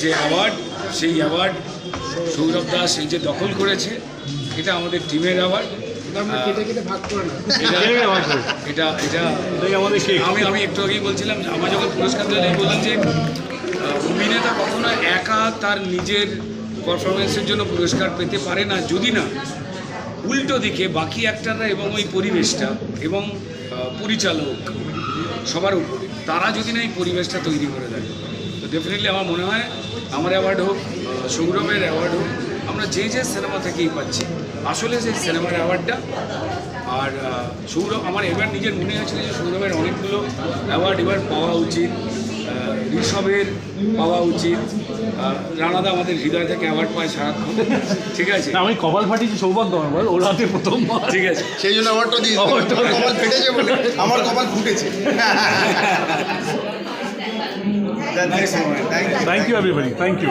যে অ্যাওয়ার্ড, সেই অ্যাওয়ার্ড সৌরভ দাস এই যে দখল করেছে, এটা আমাদের টিমের অ্যাওয়ার্ড। এটা আমি একটু আগেই বলছিলাম, আমার যখন পুরস্কার দিলেন আমি বললাম যে অভিনেতা কখনো একা তার নিজের পারফরমেন্সের জন্য পুরস্কার পেতে পারে না, যদি না উল্টো দিকে বাকি অ্যাক্টররা এবং ওই পরিবেশটা এবং পরিচালক সবার উপরে তারা যদি না এই পরিবেশটা তৈরি করে দেয়, তো ডেফিনেটলি আমার মনে হয় আমার অ্যাওয়ার্ড হোক, সৌরভের অ্যাওয়ার্ড হোক, আমরা যে সিনেমা থেকেই পাচ্ছি আসলে সেই সিনেমার অ্যাওয়ার্ডটা। আর সৌরভ, আমার এবার নিজের মনে হয়েছিল যে সৌরভের অনেকগুলো অ্যাওয়ার্ড এবার পাওয়া উচিত, ঋষভের পাওয়া উচিত, রানাদা আমাদের হৃদয় থেকে অ্যাওয়ার্ড পায় সারাক্ষণ, ঠিক আছে। আমি কপাল ফাটিয়েছি সৌভাগ্য আমার, ওর হাতে প্রথম, ঠিক আছে, সেই জন্য অ্যাওয়ার্ডটা দিয়ে কপাল ফেটেছে বলে আমার কপাল ফুটেছে। Thank you everybody, thank you.